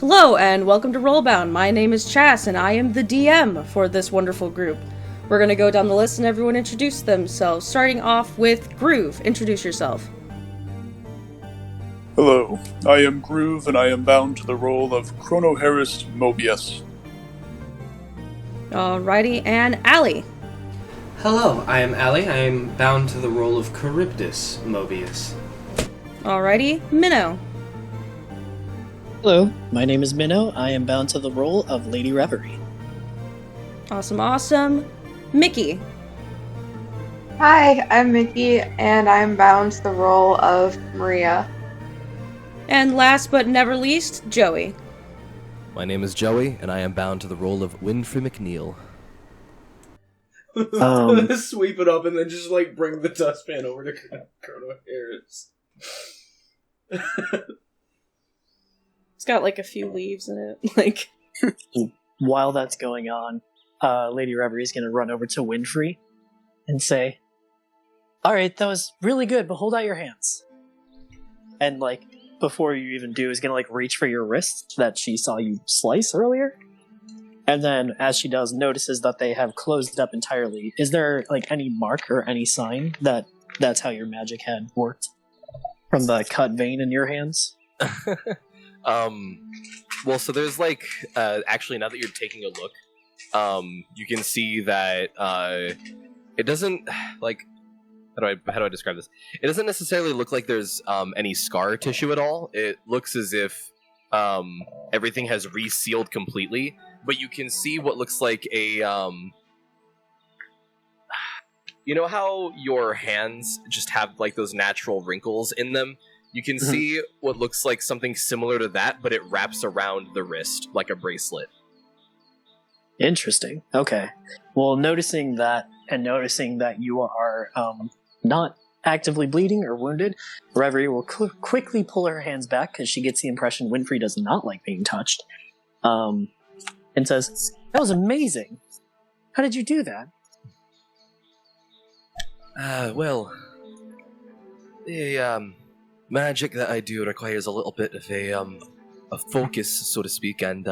Hello and welcome to RollBound. My name is Chas and I am the DM for this wonderful group. We're going to go down the list and everyone introduce themselves, starting off with Groove. Introduce yourself. Hello, I am Groove and I am bound to the role of Chronoharist Mobius. Alrighty, and Allie. Hello, I am Ali. I am bound to the role of Charybdis Mobius. Alrighty, Minnow. Hello, my name is Minnow. I am bound to the role of Lady Reverie. Awesome. Mickey. Hi, I'm Mickey, and I'm bound to the role of Maria. And last but never least, Joey. My name is Joey, and I am bound to the role of Winfrey McNeil. Sweep it up and then just, bring the dustpan over to Colonel Harris. It's got, a few leaves in it, While that's going on, Lady Reverie is going to run over to Winfrey and say, "Alright, that was really good, but hold out your hands." And, before you even do, is going to, reach for your wrist that she saw you slice earlier. And then, as she does, notices that they have closed up entirely. Is there, any mark or any sign that that's how your magic had worked? From the cut vein in your hands? Well, so there's, actually, now that you're taking a look, you can see that, it doesn't, how do I describe this? It doesn't necessarily look like there's, any scar tissue at all. It looks as if, everything has resealed completely, but you can see what looks like a, you know how your hands just have, those natural wrinkles in them? You can see what looks like something similar to that, but it wraps around the wrist like a bracelet. Interesting. Okay. Well, noticing that, and noticing that you are, not actively bleeding or wounded, Reverie will quickly pull her hands back because she gets the impression Winfrey does not like being touched, and says, "That was amazing. How did you do that?" Well, the, magic that I do requires a little bit of a focus, so to speak, and,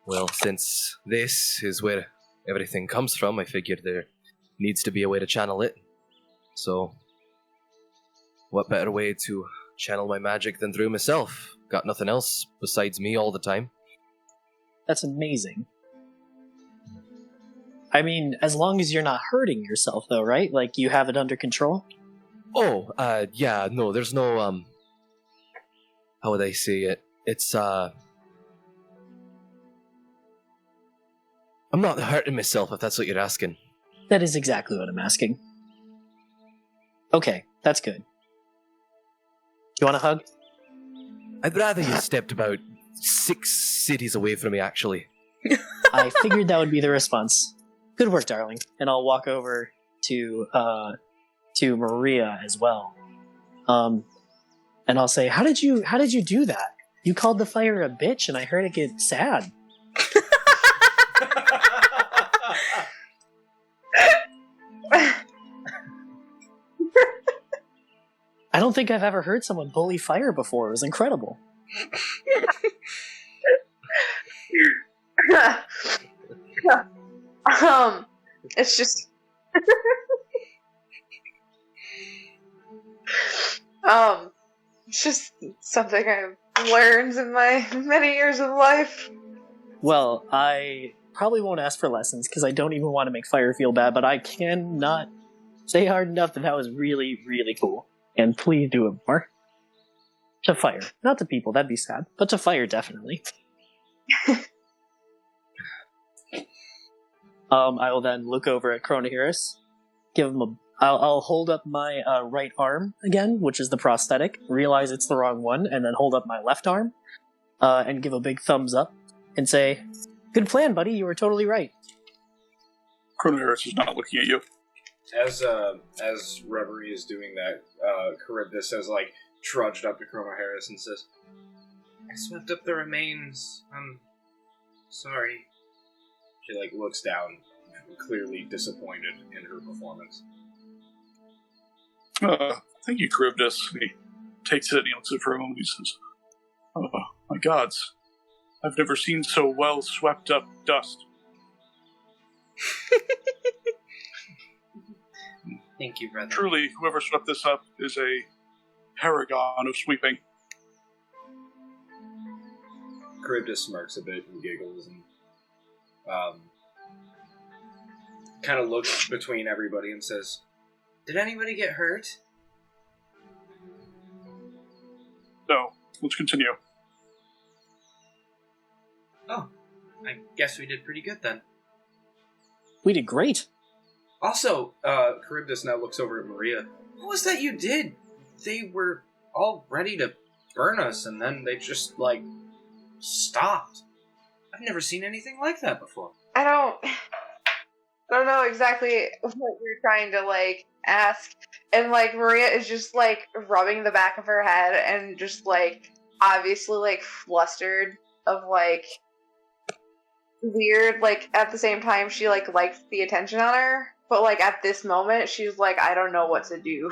well, since this is where everything comes from, I figured there needs to be a way to channel it. So, what better way to channel my magic than through myself? Got nothing else besides me all the time. That's amazing. I mean, as long as you're not hurting yourself, though, right? You have it under control? Oh, yeah, no, there's no, how would I say it? It's, I'm not hurting myself, if that's what you're asking. That is exactly what I'm asking. Okay, that's good. You want a hug? I'd rather you stepped about 6 cities away from me, actually. I figured that would be the response. Good work, darling. And I'll walk over to Maria as well. And I'll say, How did you do that? You called the fire a bitch and I heard it get sad. I don't think I've ever heard someone bully fire before. It was incredible. It's just... it's just something I've learned in my many years of life. Well, I probably won't ask for lessons because I don't even want to make fire feel bad, but I cannot say hard enough that was really, really cool. And please do it more. To fire. Not to people, that'd be sad. But to fire, definitely. I will then look over at Chronoharris, give him I'll hold up my right arm again, which is the prosthetic, realize it's the wrong one, and then hold up my left arm, and give a big thumbs up, and say, "Good plan, buddy, you were totally right." Chronoharist is not looking at you. As Reverie is doing that, Charybdis has, trudged up to Chronoharris and says, "I swept up the remains. I'm sorry." She, looks down, clearly disappointed in her performance. Thank you, Charybdis. He takes it and he looks at it for a moment and he says, "Oh, my gods, I've never seen so well swept up dust. Thank you, brother. Truly, whoever swept this up is a paragon of sweeping. Charybdis smirks a bit and giggles and kind of looks between everybody and says, "Did anybody get hurt?" No, let's continue. Oh, I guess we did pretty good then. We did great. Also, Charybdis now looks over at Maria. What was that you did? They were all ready to burn us, and then they just, stopped. I've never seen anything like that before. I don't know exactly what you're trying to, ask. And, Maria is just, rubbing the back of her head and just, obviously, flustered of, weird, at the same time she, likes the attention on her. But, at this moment, she's I don't know what to do. You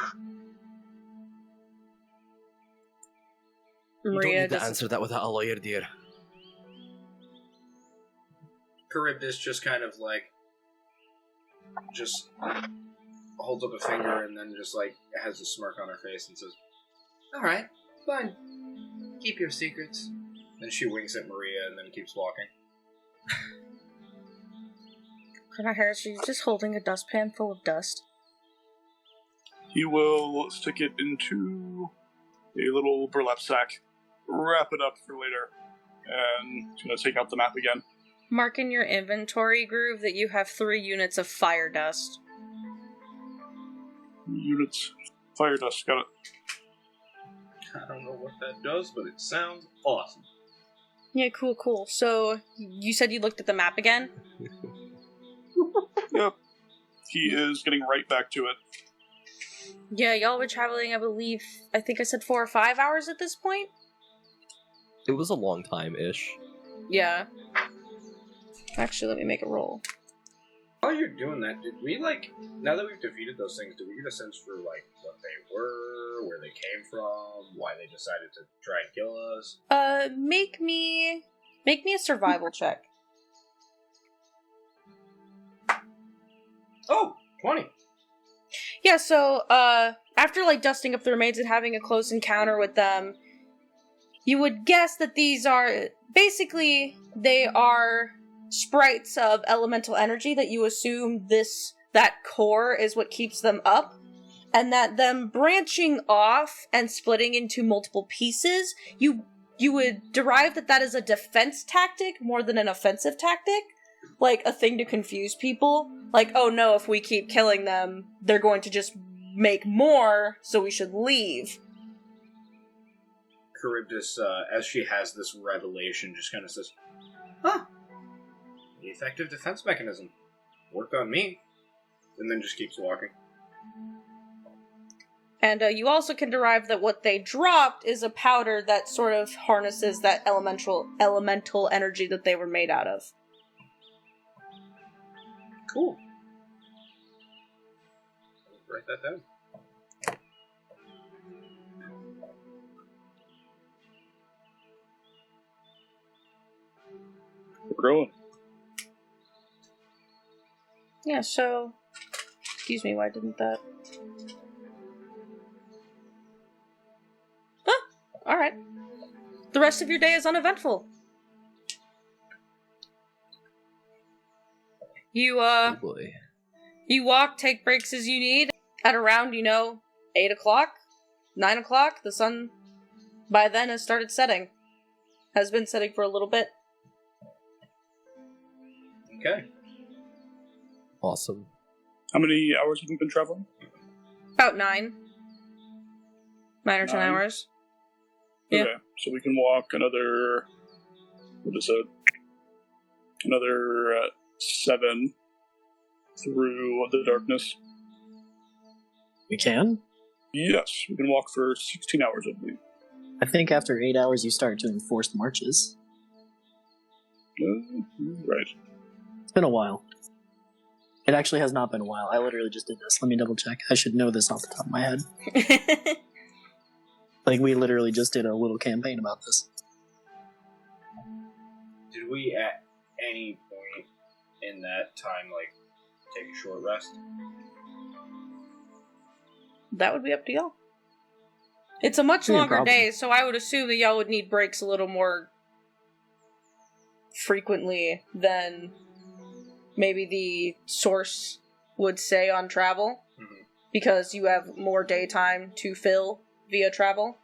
don't Maria need to does. answer that without a lawyer, dear. Charybdis just kind of, just holds up a finger and then just, has a smirk on her face and says, "Alright, fine. Keep your secrets." Then she winks at Maria and then keeps walking. Colonel Harris, are you just holding a dustpan full of dust? He will stick it into a little burlap sack, wrap it up for later, and he's going to take out the map again. Mark in your inventory, Groove, that you have 3 units of fire dust. Units, fire dust, got it. I don't know what that does, but it sounds awesome. Yeah, cool. So, you said you looked at the map again? Yep. He is getting right back to it. Yeah, y'all were traveling, I think I said 4 or 5 hours at this point? It was a long time-ish. Yeah. Actually, let me make a roll. While you're doing that, did we, now that we've defeated those things, did we get a sense for, what they were, where they came from, why they decided to try and kill us? Make me a survival check. Oh, 20. Yeah, so, after, dusting up the remains and having a close encounter with them, you would guess that these are, basically, they are sprites of elemental energy that you assume that core is what keeps them up, and that them branching off and splitting into multiple pieces, you would derive that is a defense tactic more than an offensive tactic. A thing to confuse people. Oh no, if we keep killing them, they're going to just make more, so we should leave. Charybdis, as she has this revelation, just kind of says, "Huh. The effective defense mechanism. Worked on me." And then just keeps walking. And you also can derive that what they dropped is a powder that sort of harnesses that elemental energy that they were made out of. Cool. Write that down. We're growing. Yeah, so... Excuse me, why didn't that... Alright. The rest of your day is uneventful. You, Oh boy. you walk, take breaks as you need. At around, 8 o'clock, 9 o'clock, the sun, by then, has started setting. Has been setting for a little bit. Okay. Awesome. How many hours have you been traveling? About 9. 9 or 10 9? hours. Yeah. Okay, so we can walk another... What is it? Another 7 through the darkness. We can? Yes, we can walk for 16 hours, I believe. I think after 8 hours you start doing forced marches. Right. It's been a while. It actually has not been a while. I literally just did this. Let me double check. I should know this off the top of my head. We literally just did a little campaign about this. Could we at any point in that time, like, take a short rest? That would be up to y'all. It's a much Yeah, longer probably. day, so I would assume that y'all would need breaks a little more frequently than maybe the source would say on travel, Mhm. because you have more daytime to fill via travel.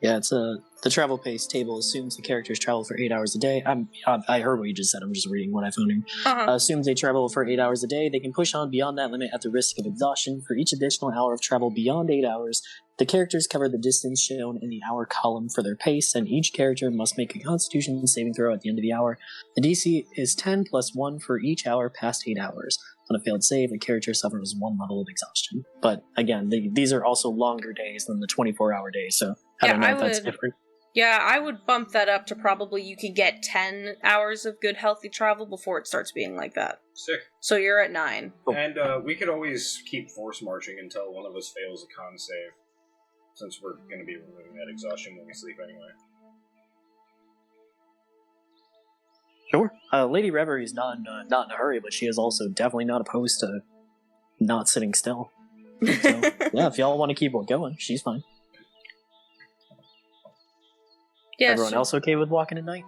Yeah, it's the travel pace table assumes the characters travel for 8 hours a day. I heard what you just said. I'm just reading what I found here. Uh-huh. Assumes they travel for 8 hours a day. They can push on beyond that limit at the risk of exhaustion. For each additional hour of travel beyond 8 hours, the characters cover the distance shown in the hour column for their pace, and each character must make a Constitution saving throw at the end of the hour. The DC is 10 plus 1 for each hour past 8 hours. On a failed save, the character suffers 1 level of exhaustion. But again, these are also longer days than the 24-hour days, so I Yeah, don't know I if that's would- different. Yeah, I would bump that up to probably you can get 10 hours of good healthy travel before it starts being like that. Sick. So you're at 9. Cool. And we could always keep force marching until one of us fails a con save, since we're going to be removing that exhaustion when we sleep anyway. Sure. Lady Reverie is not in a hurry, but she is also definitely not opposed to not sitting still. So, yeah, if y'all want to keep going, she's fine. Yeah, Everyone else okay with walking at night?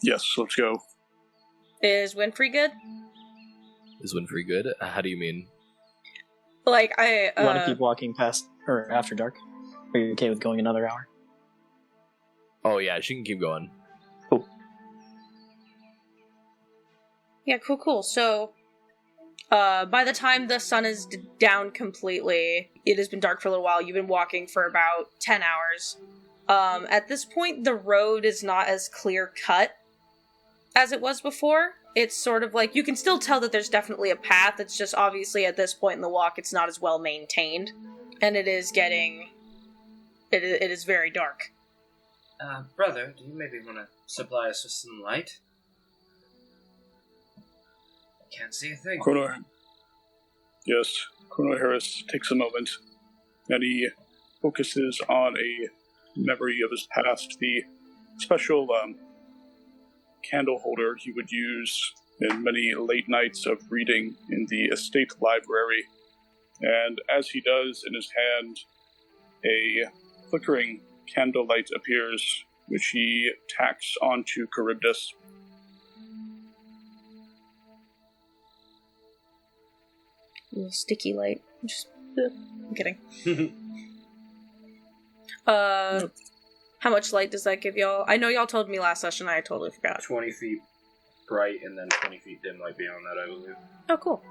Yes, let's go. Is Winfrey good? Is Winfrey good? How do you mean? Like, You want to keep walking past or after dark? Are you okay with going another hour? Oh yeah, she can keep going. Yeah, cool. So, by the time the sun is down completely, it has been dark for a little while. You've been walking for about 10 hours. At this point, the road is not as clear cut as it was before. It's sort of like, you can still tell that there's definitely a path. It's just obviously at this point in the walk, it's not as well maintained. And it is getting... It is very dark. Brother, do you maybe want to supply us with some light? I can't see a thing. Yes, Chrono Harris takes a moment, and he focuses on a memory of his past, the special candle holder he would use in many late nights of reading in the estate library. And as he does, in his hand, a flickering candlelight appears, which he tacks onto Charybdis. Little sticky light. I'm kidding. How much light does that give y'all? I know y'all told me last session, I totally forgot. 20 feet bright and then 20 feet dim light beyond that, I believe. Oh, cool.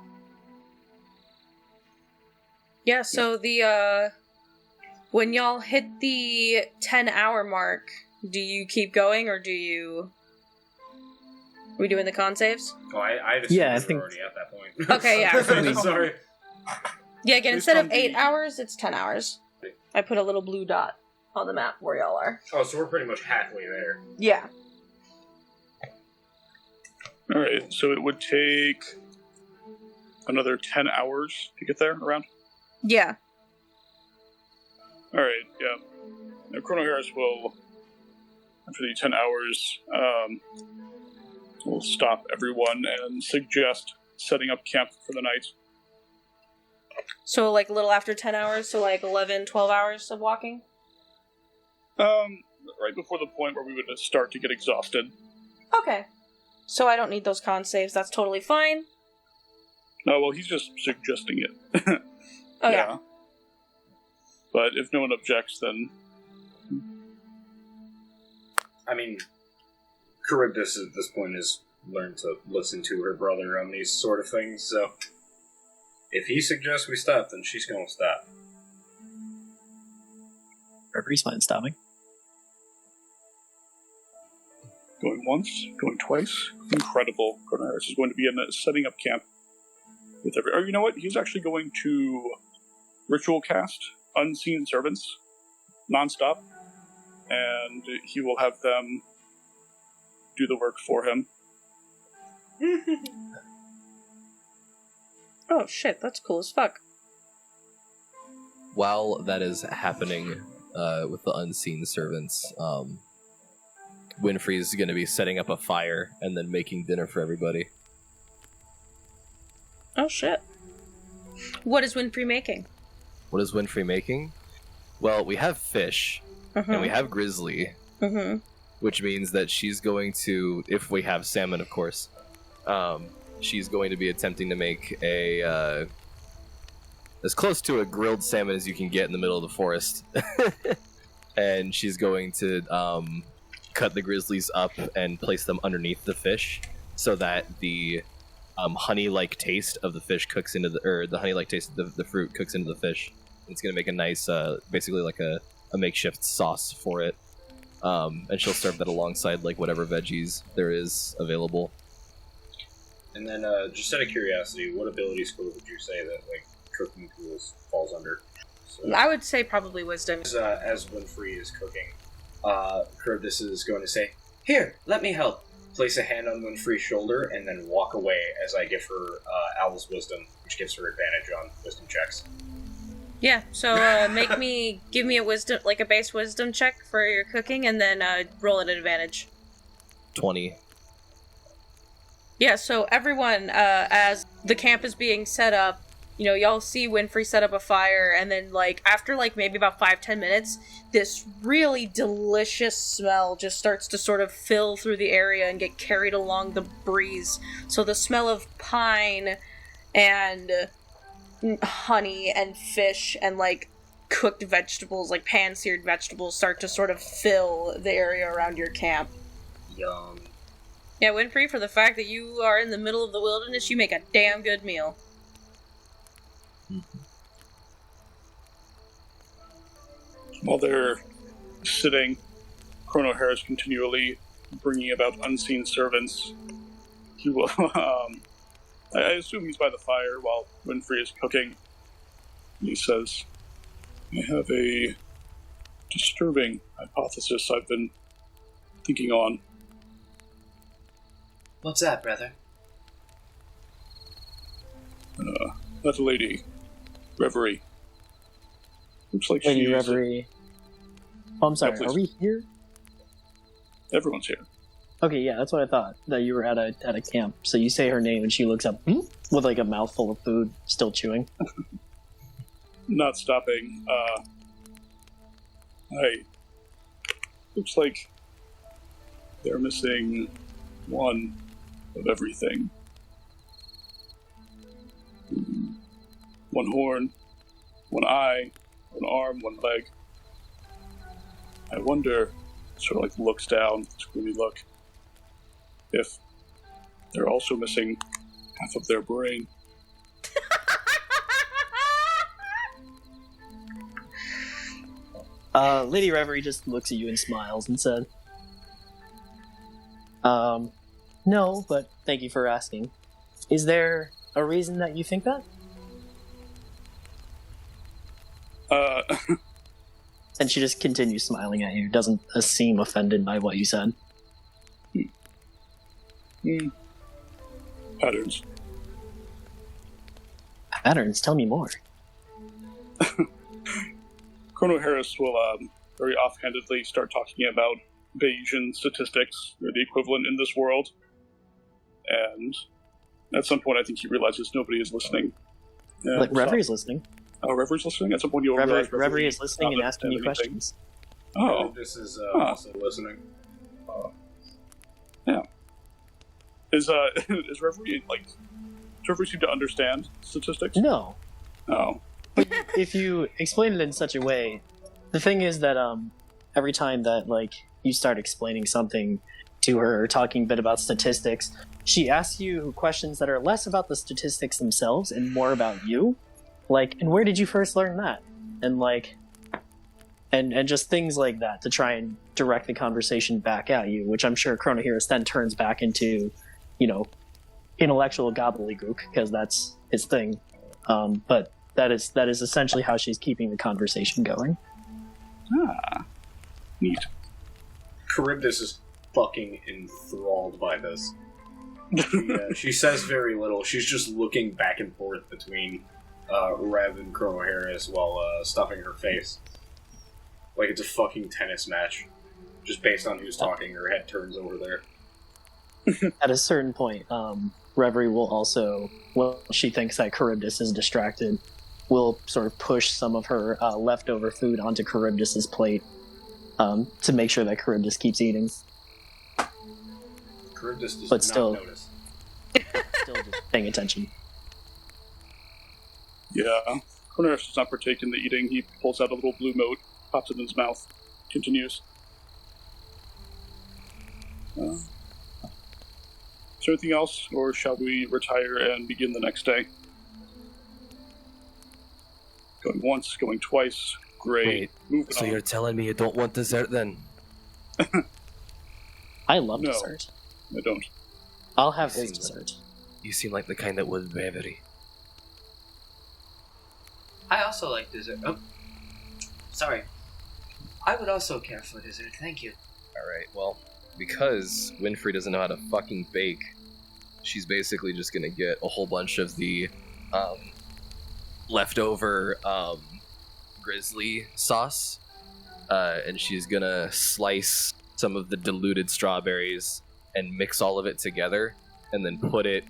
Yeah, so the, when y'all hit the 10-hour mark, do you keep going, or do you... Are we doing the con saves? Oh, I Yeah, I we're think- already at that point. Okay, yeah. Sorry. Yeah, again, Based instead on of 8 the- hours, it's 10 hours. I put a little blue dot on the map where y'all are. Oh, so we're pretty much halfway there. Yeah. Alright, so it would take another 10 hours to get there, around? Yeah. Alright, yeah. Now, Chrono Harris will, after the 10 hours, will stop everyone and suggest setting up camp for the night. So, like, a little after 10 hours, so, like, 11, 12 hours of walking? Right before the point where we would start to get exhausted. Okay. So I don't need those con saves, that's totally fine. No, well, he's just suggesting it. Oh, yeah. But if no one objects, then... I mean, Charybdis at this point has learned to listen to her brother on these sort of things, so if he suggests we stop, then she's going to stop. Reverie's fine stopping. Going once, going twice. Incredible. Chrono Harris is going to be in setting up camp with every... Oh, you know what? He's actually going to ritual cast Unseen Servants nonstop, and he will have them do the work for him. Oh, shit, that's cool as fuck. While that is happening, with the unseen servants, Winfrey's going to be setting up a fire and then making dinner for everybody. Oh shit. What is Winfrey making? What is Winfrey making? Well, we have fish, and we have grizzly, which means that she's going to, if we have salmon, of course, she's going to be attempting to make a, as close to a grilled salmon as you can get in the middle of the forest. And she's going to cut the grizzlies up and place them underneath the fish so that the honey-like taste of the fish cooks into the honey-like taste of the fruit cooks into the fish. It's going to make a nice, basically like a makeshift sauce for it. And she'll serve that alongside like whatever veggies there is available. And then, just out of curiosity, what ability score would you say that like cooking tools falls under? So, I would say probably wisdom. as Winfrey is cooking, Charybdis is going to say, "Here, let me help." Place a hand on Winfrey's shoulder and then walk away as I give her Owl's wisdom, which gives her advantage on wisdom checks. Yeah, so give me a wisdom, like a base wisdom check for your cooking, and then roll an advantage. 20. Yeah, so everyone, as the camp is being set up, you know, y'all see Winfrey set up a fire, and then, like, after, like, maybe about 5-10 minutes, this really delicious smell just starts to sort of fill through the area and get carried along the breeze. So the smell of pine and honey and fish and, like, cooked vegetables, like pan-seared vegetables, start to sort of fill the area around your camp. Yum. Yeah, Winfrey, for the fact that you are in the middle of the wilderness, you make a damn good meal. While they're sitting, Chrono Harris continually bringing about unseen servants. He will, I assume he's by the fire while Winfrey is cooking. He says, "I have a disturbing hypothesis I've been thinking on. What's that, brother?" That lady, Reverie. Looks like Lady she's... Reverie. Oh, I'm sorry, Yeah, are we here? Everyone's here. Okay, yeah, that's what I thought, that you were at a camp. So you say her name and she looks up with like a mouthful of food, still chewing. Not stopping. Looks like they're missing one of everything. One horn, one eye, one arm, one leg. I wonder, sort of like looks down, screamy look, if they're also missing half of their brain. Lady Reverie just looks at you and smiles and said, no, but thank you for asking. Is there a reason that you think that? And she just continues smiling at you, doesn't seem offended by what you said. Patterns. Patterns? Tell me more. Chrono Harris will very offhandedly start talking about Bayesian statistics, or the equivalent in this world. And at some point I think he realizes nobody is listening. Like, Reverie's listening. Oh, Reverie's listening? At some point you'll realize Reverie is listening and asking you questions. Oh. This is also listening. Yeah. Is Reverie, like, does Reverie seem to understand statistics? No. Oh. If you explain it in such a way, the thing is that every time that like you start explaining something to her or talking a bit about statistics, she asks you questions that are less about the statistics themselves and more about you. Like, and where did you first learn that? And like, and just things like that to try and direct the conversation back at you, which I'm sure Chronoheros then turns back into, you know, intellectual gobbledygook, because that's his thing. But that is essentially how she's keeping the conversation going. Ah. Neat. Charybdis is fucking enthralled by this. She says very little. She's just looking back and forth between Rev and Chrono Harris while stuffing her face. Like it's a fucking tennis match. Just based on who's talking, her head turns over there. At a certain point, Reverie will also, well, she thinks that Charybdis is distracted, will sort of push some of her leftover food onto Charybdis's plate to make sure that Charybdis keeps eating. Charybdis does But not still- notice. Still just paying attention. Yeah. Cornelius does not partake in the eating. He pulls out a little blue mote, pops it in his mouth, continues. Is there anything else, or shall we retire and begin the next day? Going once, going twice, great. Wait, Moving so on. you're telling me you don't want dessert then? I love No. dessert. I don't. I'll have You his seem dessert. You seem like the kind that would Reverie. I also like dessert. Oh, sorry. I would also care for dessert, thank you. Alright, well, because Winfrey doesn't know how to fucking bake, she's basically just gonna get a whole bunch of the leftover grizzly sauce, and she's gonna slice some of the diluted strawberries and mix all of it together, and then put it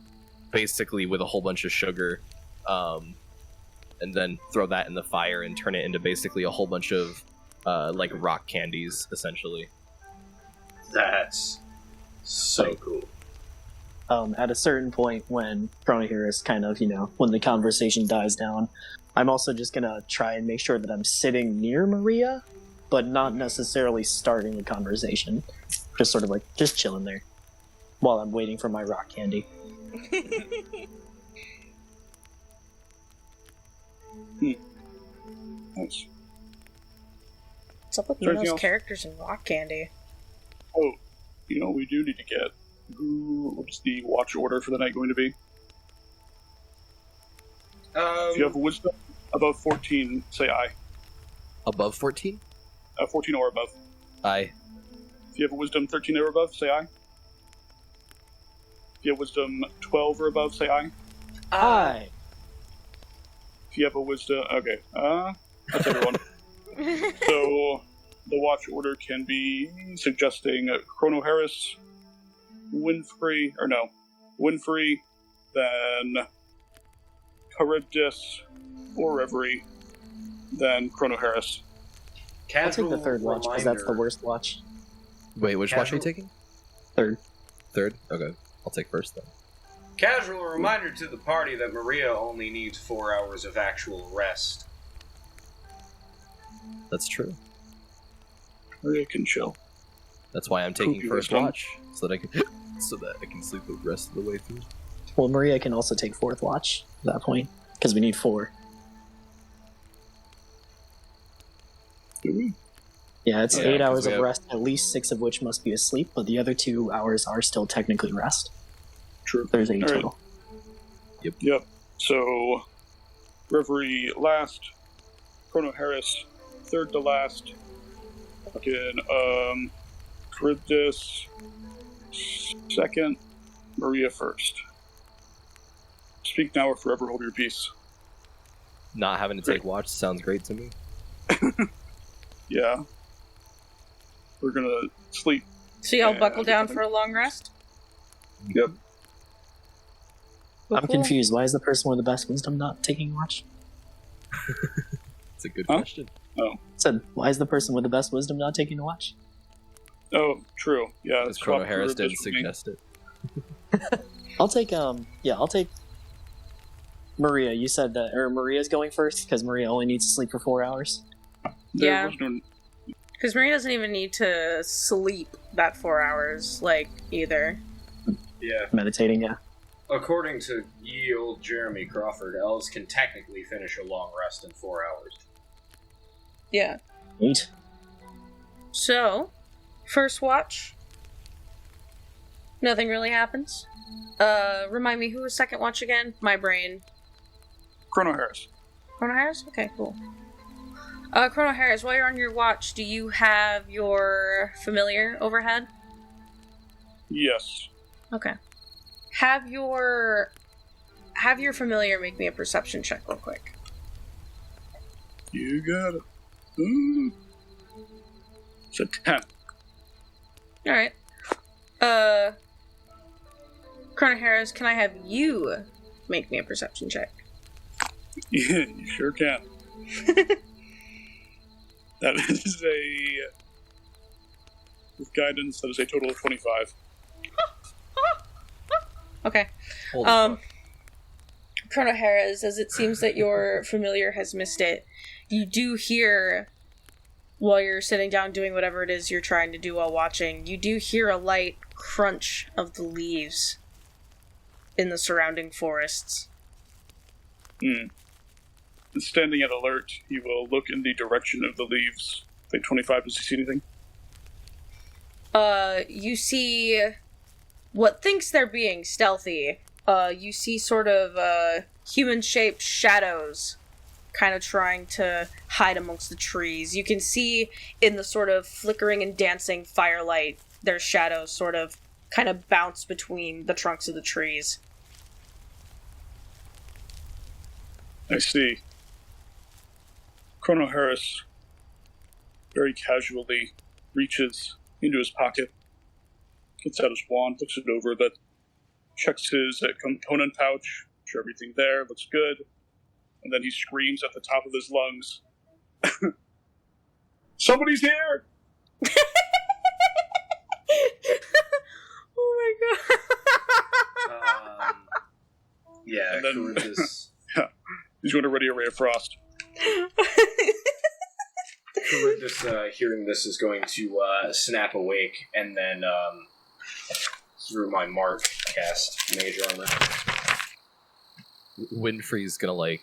basically with a whole bunch of sugar, and then throw that in the fire and turn it into basically a whole bunch of like rock candies, essentially. That's so cool. At a certain point when Chronohir kind of, when the conversation dies down, I'm also just gonna try and make sure that I'm sitting near Maria, but not necessarily starting the conversation. Just sort of like, just chilling there while I'm waiting for my rock candy. Nice. What's up with Is there anything those else? characters in rock candy? Oh, we do need to get what is the watch order for the night going to be? If you have a wisdom above 14, say aye. Above 14? 14 or above. Aye. If you have a wisdom 13 or above, say aye. If you have wisdom 12 or above, say aye. Hi! If you have a wisdom... Okay. That's everyone. So, the watch order can be suggesting Chrono Harris, Winfrey, then Charybdis, or Reverie, then Chrono Harris. I'll take the third watch, because that's the worst watch. Wait, which watch are you Casual- taking? Third. Third? Okay. I'll take first then. Casual reminder to the party that Maria only needs 4 hours of actual rest. That's true. Maria can chill. That's why I'm taking Poopy first wisdom. watch, so that I can sleep the rest of the way through. Well, Maria can also take fourth watch at that point, because we need 4. Do we? Yeah, it's Yeah, 8 'cause hours we of have- rest, at least 6 of which must be asleep, but the other 2 hours are still technically rest. True. There's 8 All right. total. Yep. So, Reverie last, Chrono Harris third to last, fucking, Charybdis second, Maria first. Speak now or forever hold your peace. Not having to take watch sounds great to me. Yeah. We're gonna sleep. So y'all Yeah, buckle down definitely. for a long rest? Yep. I'm Cool. confused. Why is the person with the best wisdom not taking watch? It's a good Huh? question. Said, why is the person with the best wisdom not taking a watch? Oh, true. Yeah. Because swap Chrono Harris Charybdis didn't with me. suggest it. I'll take Maria. You said that, or Maria's going first, because Maria only needs to sleep for 4 hours. There Yeah. was no- Because Maria doesn't even need to sleep that 4 hours, either. Yeah. Meditating, yeah. According to ye old Jeremy Crawford, elves can technically finish a long rest in 4 hours. Yeah. Neat. So, first watch. Nothing really happens. Remind me, who was second watch again? My brain. Chrono Harris. Chrono Harris? Okay, cool. Chrono Harris, while you're on your watch, do you have your familiar overhead? Yes. Okay. Have your familiar make me a perception check real quick. You got it. Ooh. It's a 10. Alright. Chrono Harris, can I have you make me a perception check? Yeah, you sure can. That is with guidance, that is a total of 25. Okay. Holy fuck. Chrono Harris, as it seems that your familiar has missed it, you do hear, while you're sitting down doing whatever it is you're trying to do while watching, you do hear a light crunch of the leaves in the surrounding forests. Standing at alert, he will look in the direction of the leaves. Like 25, does he see anything? You see what thinks they're being stealthy. You see sort of, human-shaped shadows kind of trying to hide amongst the trees. You can see in the sort of flickering and dancing firelight, their shadows sort of kind of bounce between the trunks of the trees. I see. Chrono Harris very casually reaches into his pocket, gets out his wand, looks it over a bit, checks his component pouch, sure everything there looks good, and then he screams at the top of his lungs, "Somebody's here!" Oh my god. Yeah, And then- Charybdis. He's going to ready a ray of frost. Charybdis, hearing this, is going to snap awake, and then through my mark, cast Mage Armor. Winfrey's gonna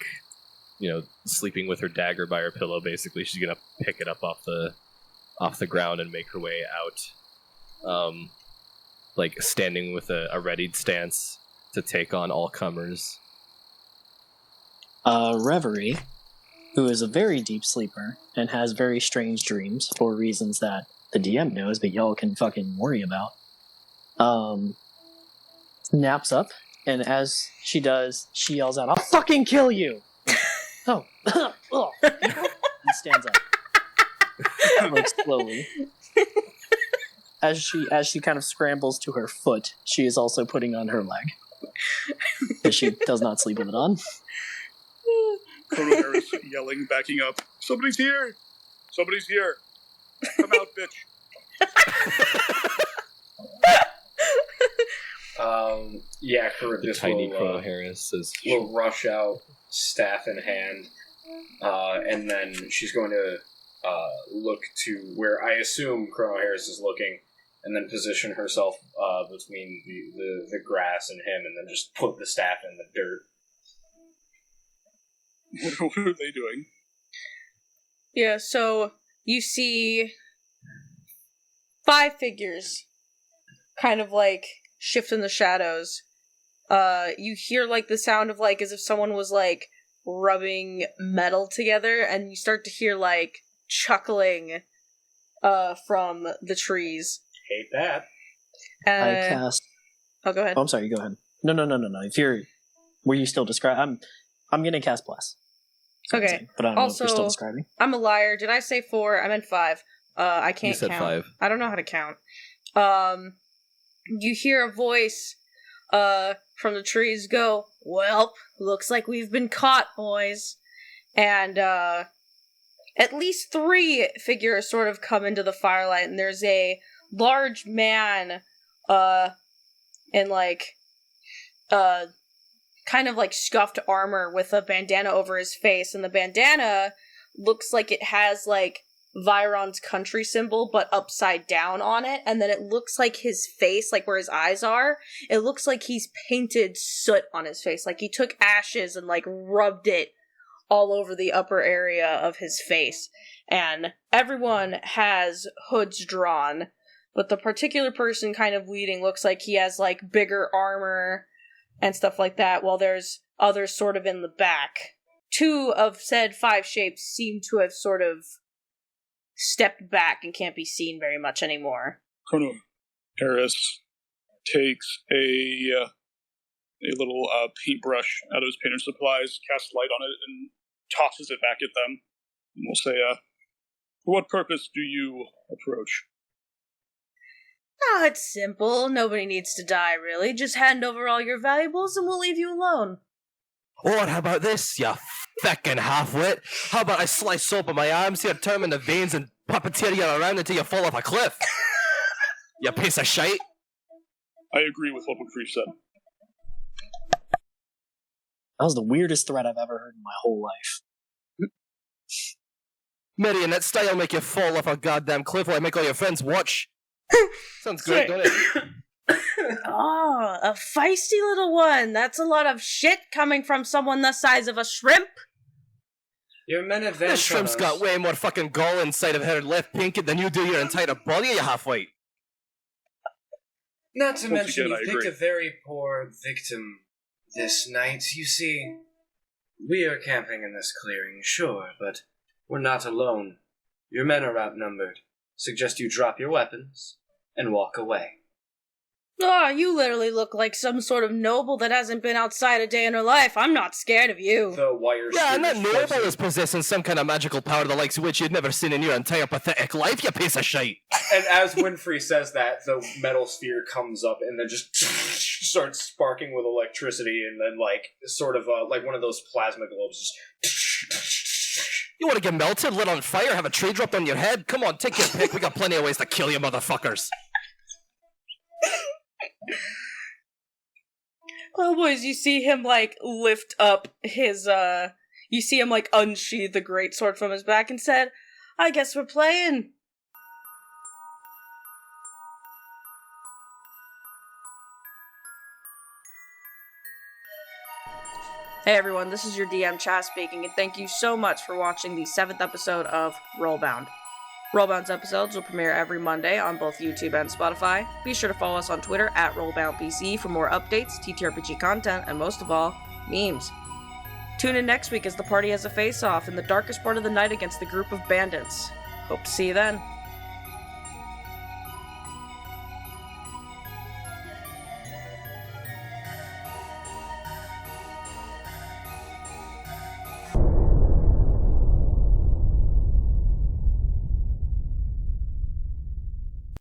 sleeping with her dagger by her pillow. Basically, she's gonna pick it up off the ground and make her way out. Standing with a readied stance to take on all comers. Reverie, who is a very deep sleeper and has very strange dreams for reasons that the DM knows, but y'all can fucking worry about, naps up, and as she does, she yells out, "I'll fucking kill you!" Oh. And stands up. Slowly. As she kind of scrambles to her foot, she is also putting on her leg. Because she does not sleep with it on. Chrono Harris yelling, backing up, "Somebody's here! Somebody's here! Come out, bitch!" Yeah, The Charybdis tiny will, Chrono Harris says, will rush out, staff in hand, and then she's going to look to where I assume Chrono Harris is looking, and then position herself between the grass and him, and then just put the staff in the dirt. What are they doing? Yeah, so you see 5 figures kind of shift in the shadows. You hear the sound of as if someone was rubbing metal together, and you start to hear chuckling from the trees. Hate that. I cast... Oh, go ahead. Oh, I'm sorry, go ahead. No. If you're... Were you still describing... I'm gonna cast Bless. Okay. But I don't know if Also, you're still describing. I'm a liar. Did I say 4? I meant 5. I can't You said count. 5. I don't know how to count. You hear a voice from the trees go, "Well, looks like we've been caught, boys." And at least 3 figures sort of come into the firelight, and there's a large man in kind of scuffed armor with a bandana over his face, and the bandana looks like it has Viron's country symbol but upside down on it, and then it looks like his face, where his eyes are, it looks like he's painted soot on his face, he took ashes and rubbed it all over the upper area of his face. And everyone has hoods drawn, but the particular person kind of leading looks like he has bigger armor and stuff like that, while there's others sort of in the back. 2 of said 5 shapes seem to have sort of stepped back and can't be seen very much anymore. Chrono Harris takes a little paintbrush out of his painter supplies, casts light on it, and tosses it back at them. And we'll say, For what purpose do you approach? Oh, it's simple. Nobody needs to die, really. Just hand over all your valuables and we'll leave you alone. Or how about this, you feckin' half-wit? How about I slice open my arms here, turn 'em into veins, and puppeteer you around until you fall off a cliff? You piece of shite. I agree with what McCree said. That was the weirdest threat I've ever heard in my whole life. Marionette style make you fall off a goddamn cliff while I make all your friends watch. Sounds great, don't it? Oh, a feisty little one. That's a lot of shit coming from someone the size of a shrimp. Your men This advance shrimp's on got us. way more fucking gall inside of her left pinky than you do your entire body, you half-white. Not to Once mention, again, you I picked agree. a very poor victim this night. You see, we are camping in this clearing, sure, but we're not alone. Your men are outnumbered. Suggest you drop your weapons and walk away. Oh, you literally look like some sort of noble that hasn't been outside a day in her life. I'm not scared of you. The wire Yeah, and that spear just noble flips is possessing some kind of magical power the likes of which you'd never seen in your entire pathetic life, you piece of shite. And as Winfrey says that, the metal sphere comes up and then just starts sparking with electricity, and then sort of like one of those plasma globes. You want to get melted, lit on fire, have a tree dropped on your head? Come on, take your pick. We got plenty of ways to kill you, motherfuckers. Well, boys, you see him, lift up his, you see him, unsheath the greatsword from his back and said, I guess we're playing. Hey everyone, this is your DM Chaz speaking, and thank you so much for watching the 7th episode of RollBound. RollBound's episodes will premiere every Monday on both YouTube and Spotify. Be sure to follow us on Twitter at RollBoundPC for more updates, TTRPG content, and most of all, memes. Tune in next week as the party has a face-off in the darkest part of the night against the group of bandits. Hope to see you then.